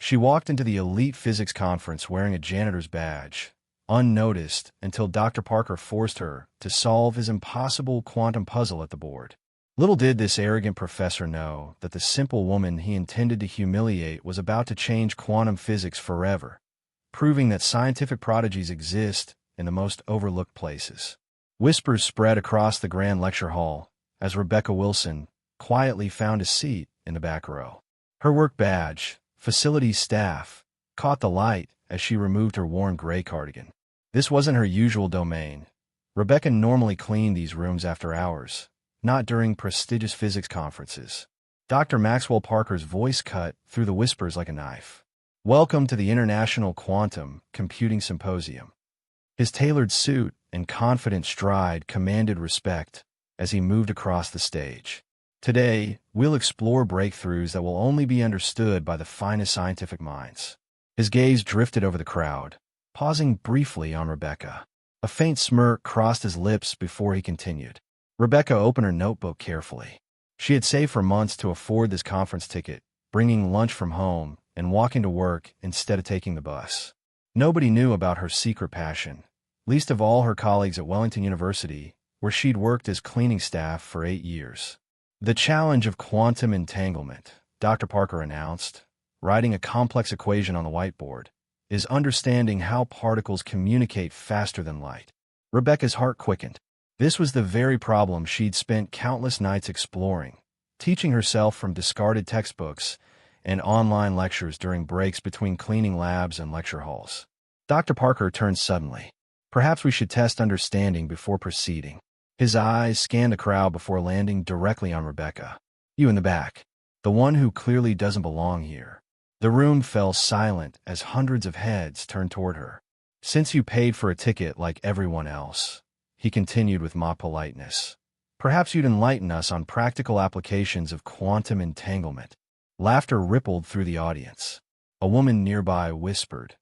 She walked into the elite physics conference wearing a janitor's badge, unnoticed until Dr. Parker forced her to solve his impossible quantum puzzle at the board. Little did this arrogant professor know that the simple woman he intended to humiliate was about to change quantum physics forever, proving that scientific prodigies exist in the most overlooked places. Whispers spread across the grand lecture hall as Rebecca Wilson quietly found a seat in the back row. Her work badge, facilities staff, caught the light as she removed her worn gray cardigan. This wasn't her usual domain. Rebecca normally cleaned these rooms after hours, not during prestigious physics conferences. Dr. Maxwell Parker's voice cut through the whispers like a knife. Welcome to the International Quantum Computing Symposium. His tailored suit and confident stride commanded respect as he moved across the stage. Today, we'll explore breakthroughs that will only be understood by the finest scientific minds. His gaze drifted over the crowd, pausing briefly on Rebecca. A faint smirk crossed his lips before he continued. Rebecca opened her notebook carefully. She had saved for months to afford this conference ticket, bringing lunch from home and walking to work instead of taking the bus. Nobody knew about her secret passion, least of all her colleagues at Wellington University, where she'd worked as cleaning staff for 8 years. The challenge of quantum entanglement, Dr. Parker announced, writing a complex equation on the whiteboard, is understanding how particles communicate faster than light. Rebecca's heart quickened. This was the very problem she'd spent countless nights exploring, teaching herself from discarded textbooks and online lectures during breaks between cleaning labs and lecture halls. Dr. Parker turned suddenly. Perhaps we should test understanding before proceeding. His eyes scanned the crowd before landing directly on Rebecca. You in the back. The one who clearly doesn't belong here. The room fell silent as hundreds of heads turned toward her. Since you paid for a ticket like everyone else, he continued with mock politeness, perhaps you'd enlighten us on practical applications of quantum entanglement. Laughter rippled through the audience. A woman nearby whispered,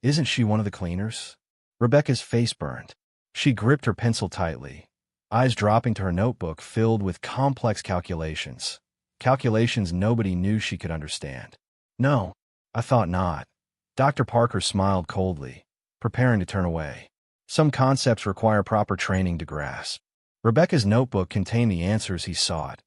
"Isn't she one of the cleaners?" Rebecca's face burned. She gripped her pencil tightly, eyes dropping to her notebook filled with complex calculations nobody knew she could understand. No, I thought not. Dr. Parker smiled coldly, preparing to turn away. Some concepts require proper training to grasp. Rebecca's notebook contained the answers he sought,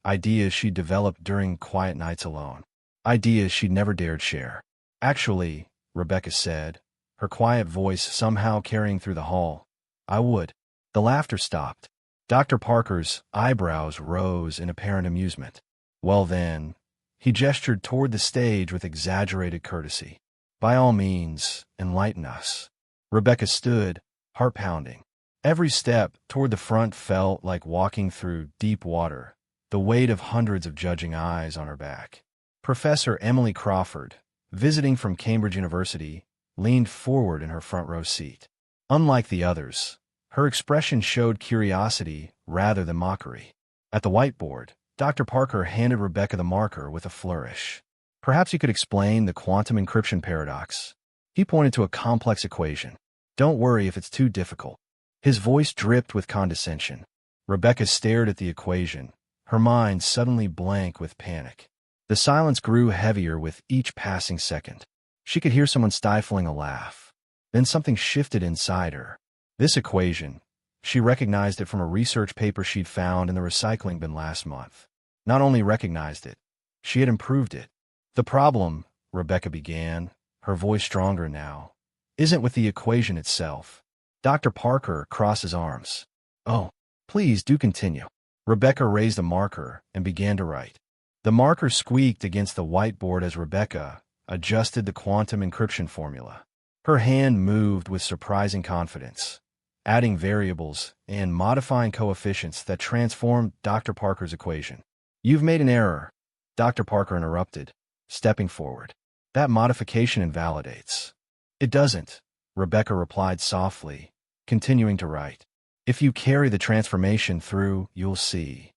ideas she'd developed during quiet nights alone, ideas she'd never dared share. Actually, Rebecca said, her quiet voice somehow carrying through the hall, I would. The laughter stopped. Dr. Parker's eyebrows rose in apparent amusement. Well then, he gestured toward the stage with exaggerated courtesy. By all means, enlighten us. Rebecca stood, heart pounding. Every step toward the front felt like walking through deep water, the weight of hundreds of judging eyes on her back. Professor Emily Crawford, visiting from Cambridge University, leaned forward in her front row seat. Unlike the others, her expression showed curiosity rather than mockery. At the whiteboard, Dr. Parker handed Rebecca the marker with a flourish. Perhaps you could explain the quantum encryption paradox. He pointed to a complex equation. Don't worry if it's too difficult. His voice dripped with condescension. Rebecca stared at the equation, her mind suddenly blank with panic. The silence grew heavier with each passing second. She could hear someone stifling a laugh. Then something shifted inside her. This equation, she recognized it from a research paper she'd found in the recycling bin last month. Not only recognized it, she had improved it. The problem, Rebecca began, her voice stronger now, isn't with the equation itself. Dr. Parker crossed his arms. Oh, please do continue. Rebecca raised a marker and began to write. The marker squeaked against the whiteboard as Rebecca adjusted the quantum encryption formula. Her hand moved with surprising confidence, adding variables and modifying coefficients that transformed Dr. Parker's equation. You've made an error, Dr. Parker interrupted, stepping forward. That modification invalidates. It doesn't, Rebecca replied softly, continuing to write. If you carry the transformation through, you'll see.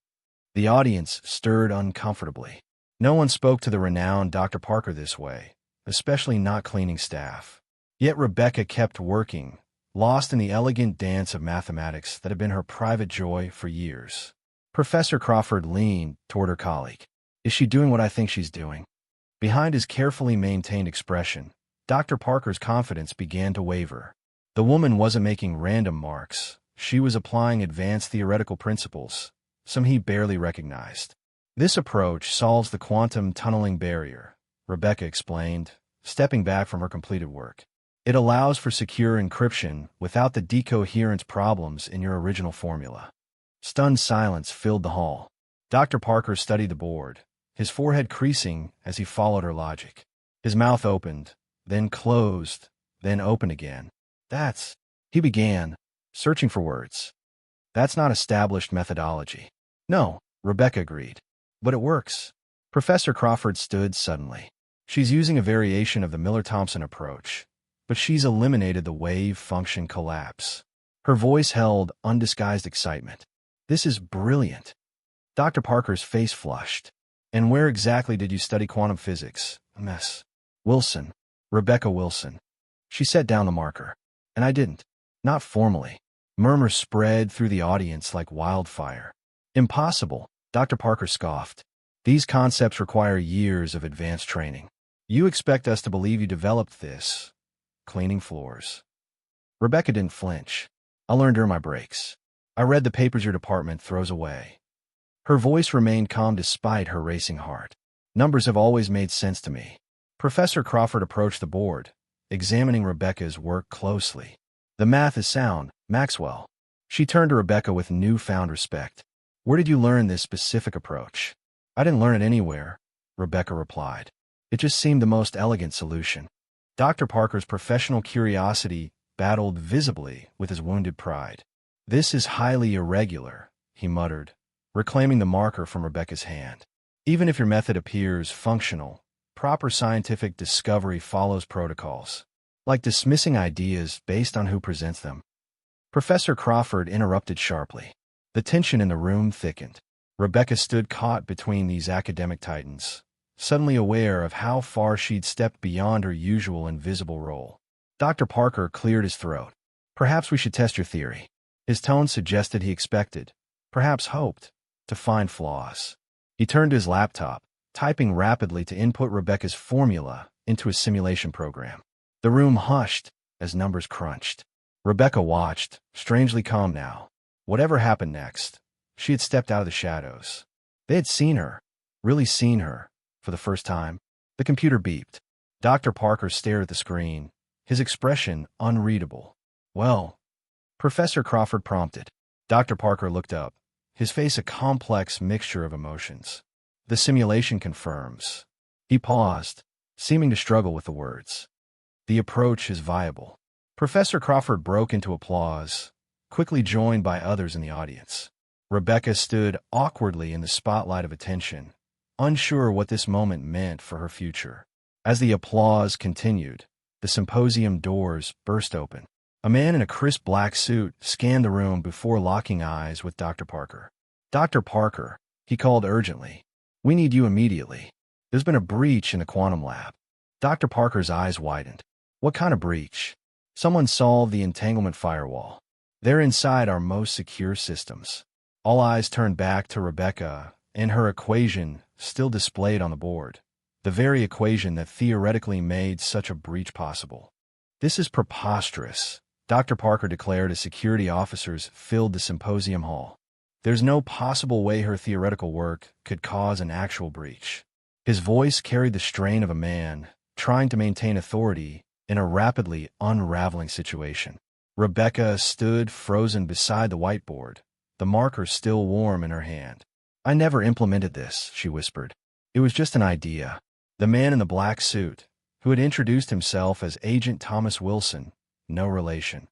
The audience stirred uncomfortably. No one spoke to the renowned Dr. Parker this way, especially not cleaning staff. Yet Rebecca kept working, lost in the elegant dance of mathematics that had been her private joy for years. Professor Crawford leaned toward her colleague. Is she doing what I think she's doing? Behind his carefully maintained expression, Dr. Parker's confidence began to waver. The woman wasn't making random marks. She was applying advanced theoretical principles, some he barely recognized. This approach solves the quantum tunneling barrier, Rebecca explained, stepping back from her completed work. It allows for secure encryption without the decoherence problems in your original formula. Stunned silence filled the hall. Dr. Parker studied the board, his forehead creasing as he followed her logic. His mouth opened, then closed, then opened again. He began, searching for words. That's not established methodology. No, Rebecca agreed. But it works. Professor Crawford stood suddenly. She's using a variation of the Miller-Thomson approach, but she's eliminated the wave function collapse. Her voice held undisguised excitement. This is brilliant. Dr. Parker's face flushed. And where exactly did you study quantum physics? Miss Wilson. Rebecca Wilson. She set down the marker. And I didn't. Not formally. Murmurs spread through the audience like wildfire. Impossible, Dr. Parker scoffed. These concepts require years of advanced training. You expect us to believe you developed this, cleaning floors. Rebecca didn't flinch. I learned during my breaks. I read the papers your department throws away. Her voice remained calm despite her racing heart. Numbers have always made sense to me. Professor Crawford approached the board, examining Rebecca's work closely. The math is sound, Maxwell. She turned to Rebecca with newfound respect. Where did you learn this specific approach? I didn't learn it anywhere, Rebecca replied. It just seemed the most elegant solution. Dr. Parker's professional curiosity battled visibly with his wounded pride. This is highly irregular, he muttered, reclaiming the marker from Rebecca's hand. Even if your method appears functional, proper scientific discovery follows protocols, like dismissing ideas based on who presents them. Professor Crawford interrupted sharply. The tension in the room thickened. Rebecca stood caught between these academic titans, suddenly aware of how far she'd stepped beyond her usual invisible role. Dr. Parker cleared his throat. Perhaps we should test your theory. His tone suggested he expected, perhaps hoped, to find flaws. He turned to his laptop, typing rapidly to input Rebecca's formula into a simulation program. The room hushed as numbers crunched. Rebecca watched, strangely calm now. Whatever happened next, she had stepped out of the shadows. They had seen her, really seen her, for the first time. The computer beeped. Dr. Parker stared at the screen, his expression unreadable. Well, Professor Crawford prompted. Dr. Parker looked up, his face a complex mixture of emotions. The simulation confirms. He paused, seeming to struggle with the words. The approach is viable. Professor Crawford broke into applause, quickly joined by others in the audience. Rebecca stood awkwardly in the spotlight of attention, unsure what this moment meant for her future. As the applause continued, the symposium doors burst open. A man in a crisp black suit scanned the room before locking eyes with Dr. Parker. Dr. Parker, he called urgently. We need you immediately. There's been a breach in the quantum lab. Dr. Parker's eyes widened. What kind of breach? Someone solved the entanglement firewall. They're inside our most secure systems. All eyes turned back to Rebecca and her equation still displayed on the board. The very equation that theoretically made such a breach possible. This is preposterous, Dr. Parker declared as security officers filled the symposium hall. There's no possible way her theoretical work could cause an actual breach. His voice carried the strain of a man trying to maintain authority in a rapidly unraveling situation. Rebecca stood frozen beside the whiteboard, the marker still warm in her hand. I never implemented this, she whispered. It was just an idea. The man in the black suit, who had introduced himself as Agent Thomas Wilson, no relation,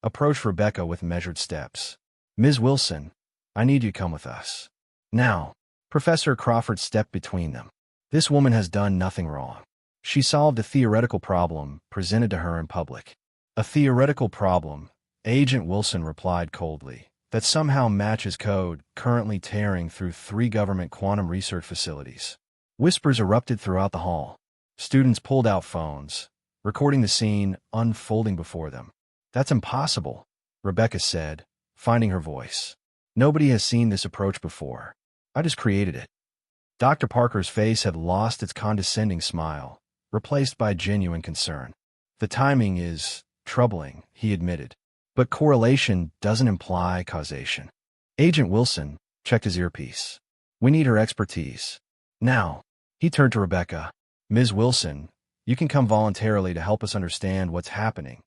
approached Rebecca with measured steps. Ms. Wilson, I need you to come with us. Now, Professor Crawford stepped between them. This woman has done nothing wrong. She solved a theoretical problem presented to her in public. A theoretical problem, Agent Wilson replied coldly, that somehow matches code currently tearing through 3 government quantum research facilities. Whispers erupted throughout the hall. Students pulled out phones, recording the scene unfolding before them. That's impossible, Rebecca said, finding her voice. Nobody has seen this approach before. I just created it. Dr. Parker's face had lost its condescending smile, replaced by genuine concern. The timing is troubling, he admitted. But correlation doesn't imply causation. Agent Wilson checked his earpiece. We need her expertise. Now, he turned to Rebecca. Ms. Wilson, you can come voluntarily to help us understand what's happening,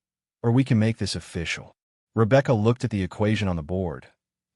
or we can make this official. Rebecca looked at the equation on the board,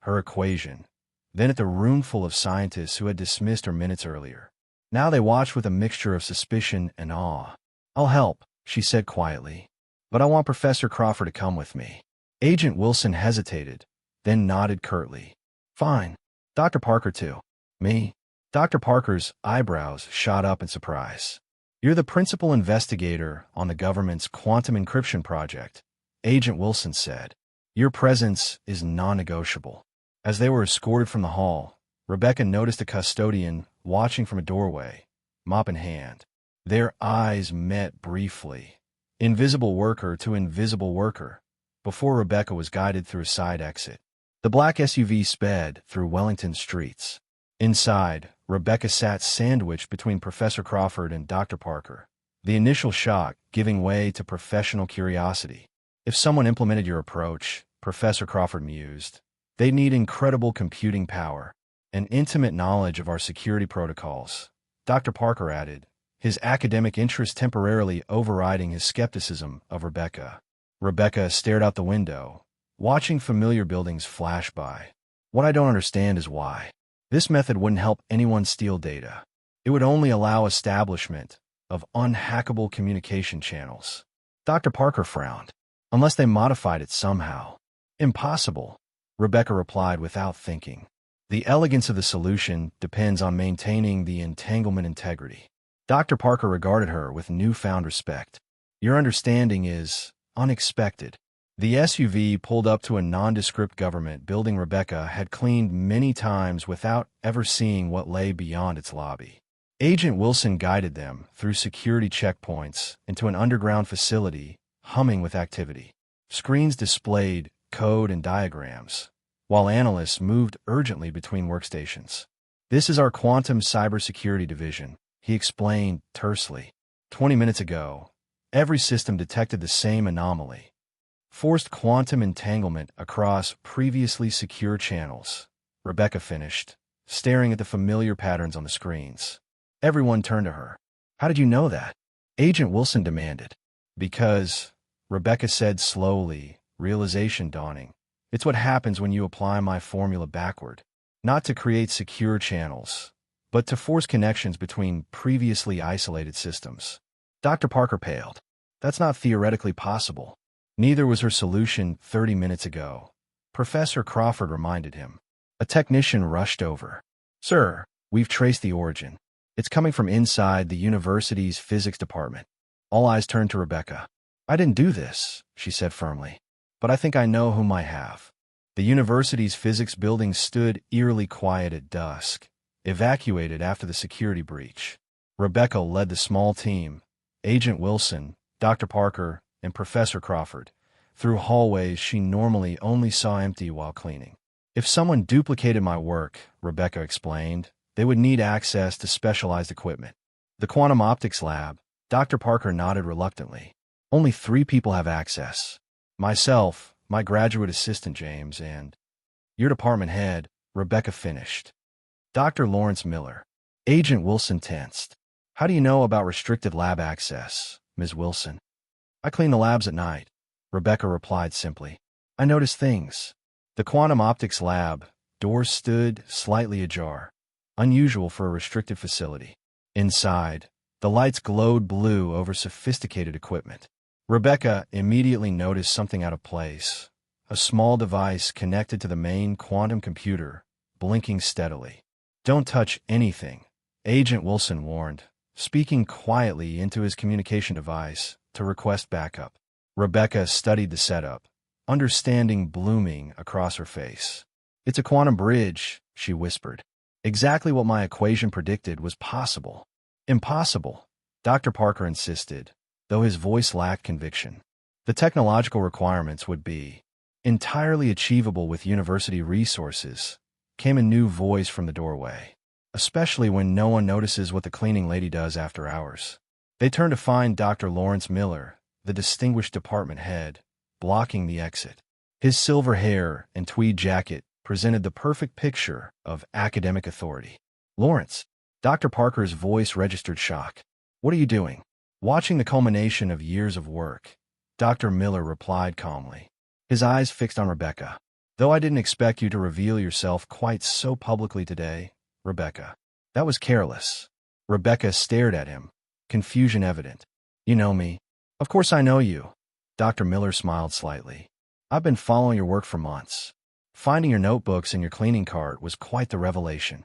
her equation, then at the roomful of scientists who had dismissed her minutes earlier. Now they watched with a mixture of suspicion and awe. I'll help, she said quietly, but I want Professor Crawford to come with me. Agent Wilson hesitated, then nodded curtly. Fine. Dr. Parker too. Me? Dr. Parker's eyebrows shot up in surprise. You're the principal investigator on the government's quantum encryption project, Agent Wilson said. Your presence is non-negotiable. As they were escorted from the hall, Rebecca noticed a custodian watching from a doorway, mop in hand. Their eyes met briefly, invisible worker to invisible worker, before Rebecca was guided through a side exit. The black SUV sped through Wellington streets. Inside, Rebecca sat sandwiched between Professor Crawford and Dr. Parker, the initial shock giving way to professional curiosity. If someone implemented your approach, Professor Crawford mused, they'd need incredible computing power and intimate knowledge of our security protocols, Dr. Parker added, his academic interest temporarily overriding his skepticism of Rebecca. Rebecca stared out the window, watching familiar buildings flash by. What I don't understand is why. This method wouldn't help anyone steal data. It would only allow establishment of unhackable communication channels. Dr. Parker frowned. Unless they modified it somehow. Impossible, Rebecca replied without thinking. The elegance of the solution depends on maintaining the entanglement integrity. Dr. Parker regarded her with newfound respect. Your understanding is unexpected. The SUV pulled up to a nondescript government building Rebecca had cleaned many times without ever seeing what lay beyond its lobby. Agent Wilson guided them through security checkpoints into an underground facility humming with activity. Screens displayed code and diagrams, while analysts moved urgently between workstations. This is our quantum cybersecurity division, he explained tersely. 20 minutes ago, every system detected the same anomaly. Forced quantum entanglement across previously secure channels, Rebecca finished, staring at the familiar patterns on the screens. Everyone turned to her. How did you know that? Agent Wilson demanded. Because, Rebecca said slowly, realization dawning, it's what happens when you apply my formula backward. Not to create secure channels, but to force connections between previously isolated systems. Dr. Parker paled. That's not theoretically possible. Neither was her solution 30 minutes ago. Professor Crawford reminded him. A technician rushed over. Sir, we've traced the origin. It's coming from inside the university's physics department. All eyes turned to Rebecca. I didn't do this, she said firmly. But I think I know whom I have. The university's physics building stood eerily quiet at dusk, evacuated after the security breach. Rebecca led the small team, Agent Wilson, Dr. Parker, and Professor Crawford, through hallways she normally only saw empty while cleaning. If someone duplicated my work, Rebecca explained, they would need access to specialized equipment. The quantum optics lab, Dr. Parker nodded reluctantly. Only 3 people have access. Myself, my graduate assistant James, and your department head, Rebecca finished. Dr. Lawrence Miller. Agent Wilson tensed. How do you know about restricted lab access, Ms. Wilson? I clean the labs at night, Rebecca replied simply. I noticed things. The quantum optics lab door stood slightly ajar, unusual for a restricted facility. Inside, the lights glowed blue over sophisticated equipment. Rebecca immediately noticed something out of place, a small device connected to the main quantum computer, blinking steadily. Don't touch anything, Agent Wilson warned, speaking quietly into his communication device to request backup. Rebecca studied the setup, understanding blooming across her face. It's a quantum bridge, she whispered. Exactly what my equation predicted was possible. Impossible, Dr. Parker insisted, though his voice lacked conviction. The technological requirements would be entirely achievable with university resources, came a new voice from the doorway. especially when no one notices what the cleaning lady does after hours. They turn to find Dr. Lawrence Miller, the distinguished department head, blocking the exit. His silver hair and tweed jacket presented the perfect picture of academic authority. "Lawrence." Dr. Parker's voice registered shock. "What are you doing?" "Watching the culmination of years of work," Dr. Miller replied calmly, his eyes fixed on Rebecca. "Though I didn't expect you to reveal yourself quite so publicly today, Rebecca." "That was careless." Rebecca stared at him, confusion evident. "You know me." "Of course I know you." Dr. Miller smiled slightly. "I've been following your work for months. Finding your notebooks in your cleaning cart was quite the revelation."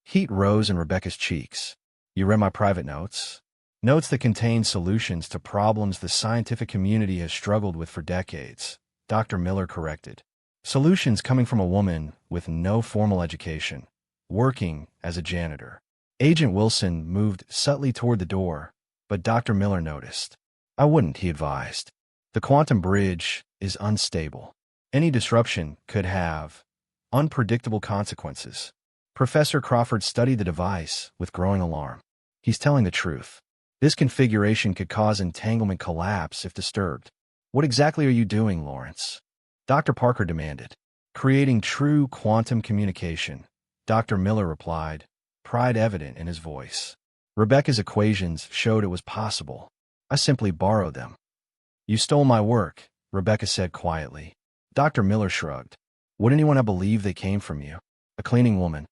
Heat rose in Rebecca's cheeks. "You read my private notes?" "Notes that contain solutions to problems the scientific community has struggled with for decades," Dr. Miller corrected. "Solutions coming from a woman with no formal education, working as a janitor." Agent Wilson moved subtly toward the door, but Dr. Miller noticed. "I wouldn't," he advised. "The quantum bridge is unstable. Any disruption could have unpredictable consequences." Professor Crawford studied the device with growing alarm. "He's telling the truth. This configuration could cause entanglement collapse if disturbed." "What exactly are you doing, Lawrence?" Dr. Parker demanded. "Creating true quantum communication," Dr. Miller replied, pride evident in his voice. "Rebecca's equations showed it was possible. I simply borrowed them." "You stole my work," Rebecca said quietly. Dr. Miller shrugged. "Would anyone have believed they came from you? A cleaning woman?"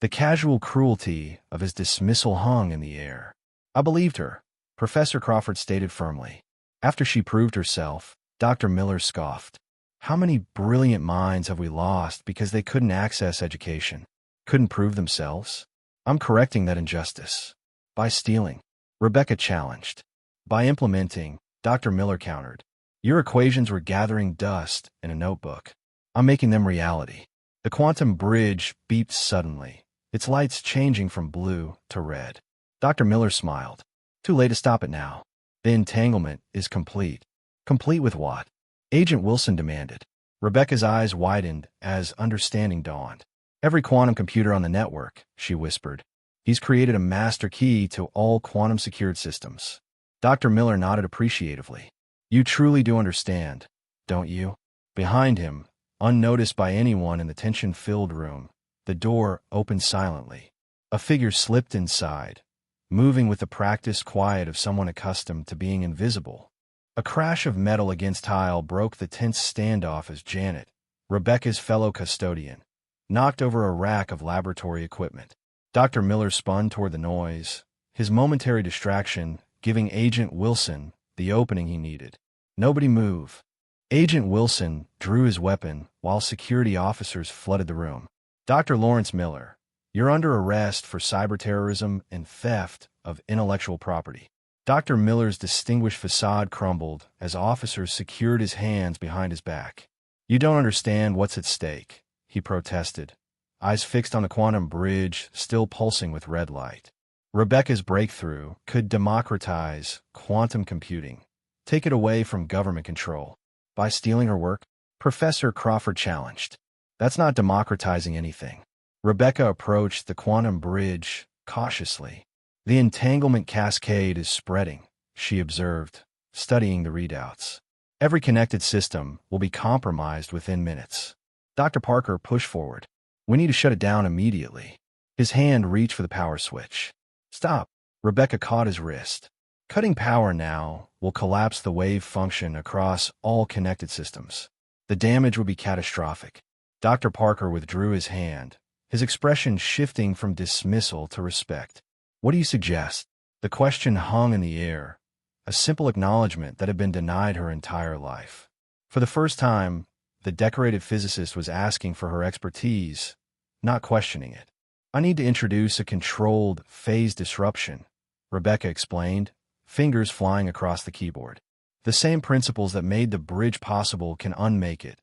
The casual cruelty of his dismissal hung in the air. "I believed her," Professor Crawford stated firmly. "After she proved herself," Dr. Miller scoffed. "How many brilliant minds have we lost because they couldn't access education? Couldn't prove themselves?" "I'm correcting that injustice." "By stealing," Rebecca challenged. "By implementing," Dr. Miller countered. "Your equations were gathering dust in a notebook. I'm making them reality." The quantum bridge beeped suddenly, its lights changing from blue to red. Dr. Miller smiled. "Too late to stop it now. The entanglement is complete." "Complete with what?" Agent Wilson demanded. Rebecca's eyes widened as understanding dawned. "Every quantum computer on the network," she whispered. "He's created a master key to all quantum-secured systems." Dr. Miller nodded appreciatively. "You truly do understand, don't you?" Behind him, unnoticed by anyone in the tension-filled room, the door opened silently. A figure slipped inside, moving with the practiced quiet of someone accustomed to being invisible. A crash of metal against tile broke the tense standoff as Janet, Rebecca's fellow custodian, knocked over a rack of laboratory equipment. Dr. Miller spun toward the noise, his momentary distraction giving Agent Wilson the opening he needed. "Nobody move." Agent Wilson drew his weapon while security officers flooded the room. "Dr. Lawrence Miller, you're under arrest for cyberterrorism and theft of intellectual property." Dr. Miller's distinguished facade crumbled as officers secured his hands behind his back. "You don't understand what's at stake," he protested, eyes fixed on the quantum bridge still pulsing with red light. Rebecca's breakthrough could democratize quantum computing, take it away from government control. By stealing her work? Professor Crawford challenged. "That's not democratizing anything." Rebecca approached the quantum bridge cautiously. "The entanglement cascade is spreading," she observed, studying the readouts. "Every connected system will be compromised within minutes." Dr. Parker pushed forward. "We need to shut it down immediately." His hand reached for the power switch. "Stop." Rebecca caught his wrist. "Cutting power now will collapse the wave function across all connected systems. The damage would be catastrophic." Dr. Parker withdrew his hand, his expression shifting from dismissal to respect. "What do you suggest?" The question hung in the air, a simple acknowledgement that had been denied her entire life. For the first time, the decorated physicist was asking for her expertise, not questioning it. "I need to introduce a controlled phase disruption," Rebecca explained, fingers flying across the keyboard. "The same principles that made the bridge possible can unmake it,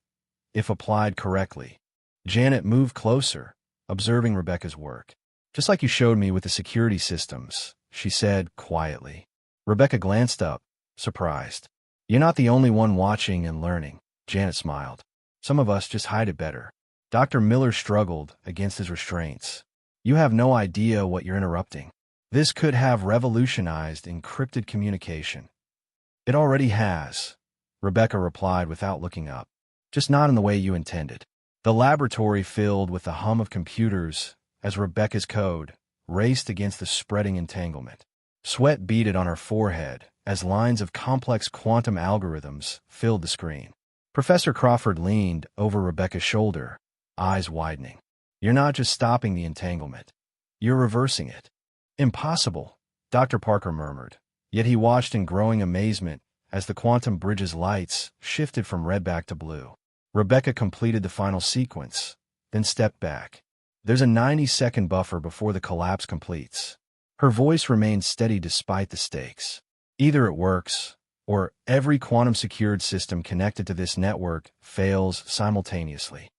if applied correctly." Janet moved closer, observing Rebecca's work. "Just like you showed me with the security systems," she said quietly. Rebecca glanced up, surprised. "You're not the only one watching and learning," Janet smiled. "Some of us just hide it better." Dr. Miller struggled against his restraints. You have no idea what you're interrupting. This could have revolutionized encrypted communication. It already has, Rebecca replied without looking up. Just not in the way you intended. The laboratory filled with the hum of computers as Rebecca's code raced against the spreading entanglement. Sweat beaded on her forehead as lines of complex quantum algorithms filled the screen. Professor Crawford leaned over Rebecca's shoulder, eyes widening. You're not just stopping the entanglement. You're reversing it. Impossible, Dr. Parker murmured. Yet he watched in growing amazement as the quantum bridge's lights shifted from red back to blue. Rebecca completed the final sequence, then stepped back. There's a 90-second buffer before the collapse completes. Her voice remained steady despite the stakes. Either it works, or every quantum-secured system connected to this network fails simultaneously.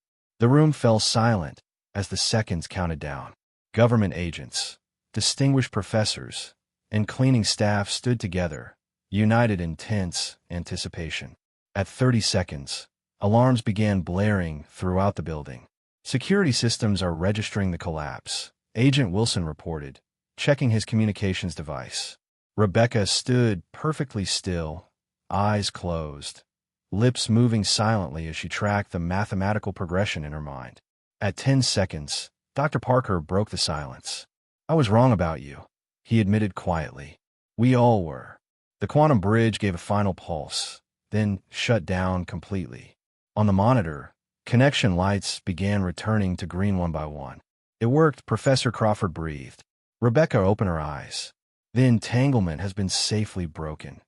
The room fell silent as the seconds counted down. Government agents, distinguished professors, and cleaning staff stood together, united in tense anticipation. At 30 seconds, alarms began blaring throughout the building. Security systems are registering the collapse, Agent Wilson reported, checking his communications device. Rebecca stood perfectly still, eyes closed, lips moving silently as she tracked the mathematical progression in her mind. At 10 seconds, Dr. Parker broke the silence. I was wrong about you, he admitted quietly. We all were. The quantum bridge gave a final pulse, then shut down completely. On the monitor, connection lights began returning to green one by one. It worked, Professor Crawford breathed. Rebecca opened her eyes. The entanglement has been safely broken.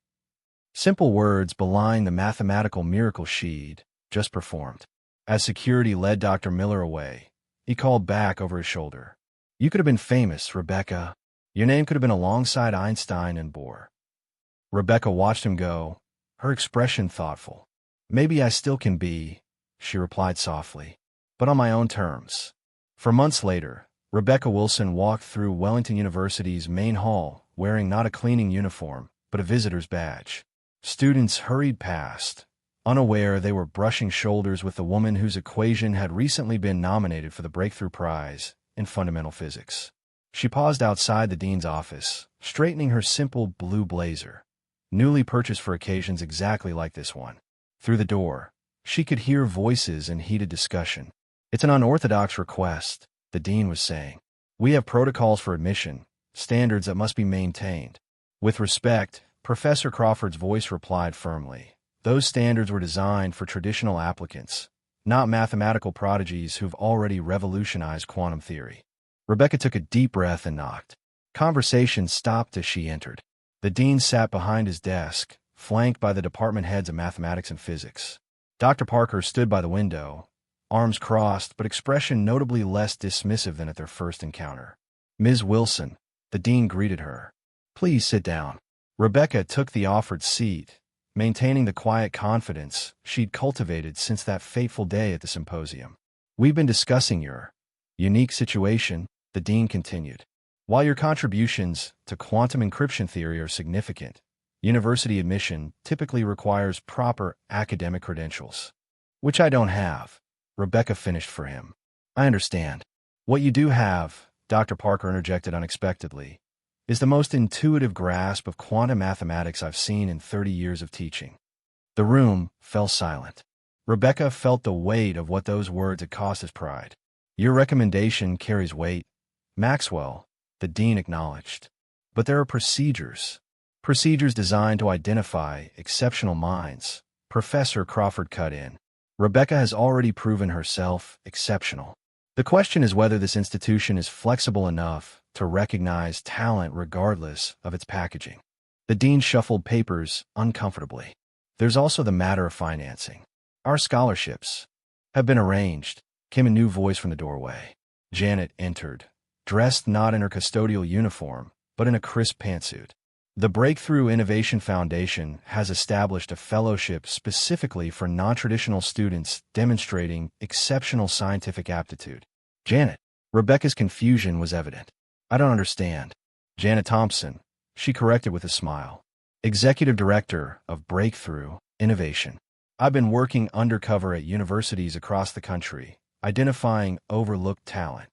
Simple words belying the mathematical miracle she'd just performed. As security led Dr. Miller away, he called back over his shoulder. You could have been famous, Rebecca. Your name could have been alongside Einstein and Bohr. Rebecca watched him go, her expression thoughtful. Maybe I still can be, she replied softly, but on my own terms. For months later, Rebecca Wilson walked through Wellington University's main hall, wearing not a cleaning uniform, but a visitor's badge. Students hurried past, unaware they were brushing shoulders with the woman whose equation had recently been nominated for the Breakthrough Prize in Fundamental Physics. She paused outside the dean's office, straightening her simple blue blazer, newly purchased for occasions exactly like this one. Through the door, she could hear voices and heated discussion. It's an unorthodox request, the dean was saying. We have protocols for admission, standards that must be maintained. With respect, Professor Crawford's voice replied firmly. Those standards were designed for traditional applicants, not mathematical prodigies who've already revolutionized quantum theory. Rebecca took a deep breath and knocked. Conversation stopped as she entered. The dean sat behind his desk, flanked by the department heads of mathematics and physics. Dr. Parker stood by the window, arms crossed but expression notably less dismissive than at their first encounter. Ms. Wilson, the dean greeted her. Please sit down. Rebecca took the offered seat, maintaining the quiet confidence she'd cultivated since that fateful day at the symposium. We've been discussing your unique situation, the dean continued. While your contributions to quantum encryption theory are significant, university admission typically requires proper academic credentials, which I don't have, Rebecca finished for him. I understand. What you do have, Dr. Parker interjected unexpectedly, is the most intuitive grasp of quantum mathematics I've seen in 30 years of teaching. The room fell silent. Rebecca felt the weight of what those words had cost his pride. Your recommendation carries weight, Maxwell, the dean acknowledged. But there are procedures designed to identify exceptional minds, Professor Crawford cut in. Rebecca has already proven herself exceptional. The question is whether this institution is flexible enough to recognize talent regardless of its packaging. The dean shuffled papers uncomfortably. There's also the matter of financing. Our scholarships have been arranged, came a new voice from the doorway. Janet entered, dressed not in her custodial uniform, but in a crisp pantsuit. The Breakthrough Innovation Foundation has established a fellowship specifically for non-traditional students demonstrating exceptional scientific aptitude. Janet. Rebecca's confusion was evident. I don't understand. Janet Thompson, she corrected with a smile. Executive Director of Breakthrough Innovation. I've been working undercover at universities across the country, identifying overlooked talent.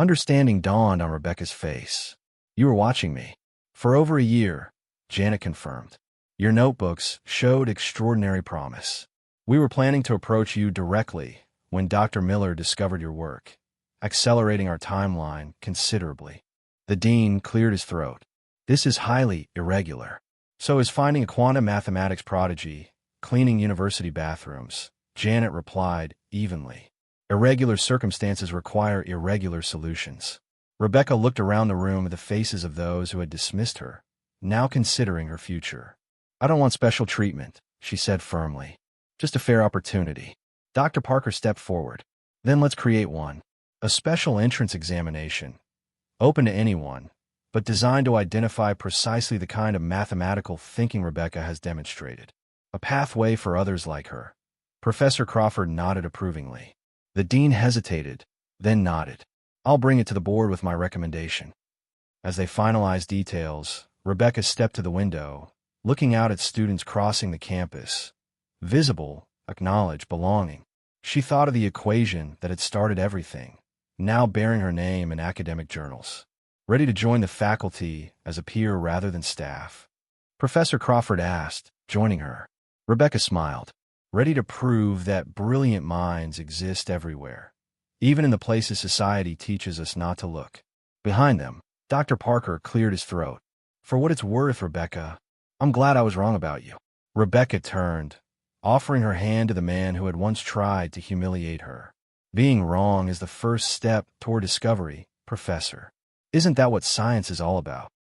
Understanding dawned on Rebecca's face. You were watching me. For over a year, Janet confirmed. Your notebooks showed extraordinary promise. We were planning to approach you directly when Dr. Miller discovered your work, accelerating our timeline considerably. The dean cleared his throat. This is highly irregular. So is finding a quantum mathematics prodigy, cleaning university bathrooms, Janet replied evenly. Irregular circumstances require irregular solutions. Rebecca looked around the room at the faces of those who had dismissed her, now considering her future. I don't want special treatment, she said firmly. Just a fair opportunity. Dr. Parker stepped forward. Then let's create one. A special entrance examination. Open to anyone, but designed to identify precisely the kind of mathematical thinking Rebecca has demonstrated. A pathway for others like her. Professor Crawford nodded approvingly. The dean hesitated, then nodded. I'll bring it to the board with my recommendation. As they finalized details, Rebecca stepped to the window, looking out at students crossing the campus. Visible, acknowledged, belonging. She thought of the equation that had started everything, now bearing her name in academic journals. Ready to join the faculty as a peer rather than staff? Professor Crawford asked, joining her. Rebecca smiled. Ready to prove that brilliant minds exist everywhere, even in the places society teaches us not to look. Behind them, Dr. Parker cleared his throat. For what it's worth, Rebecca, I'm glad I was wrong about you. Rebecca turned, offering her hand to the man who had once tried to humiliate her. Being wrong is the first step toward discovery, Professor. Isn't that what science is all about?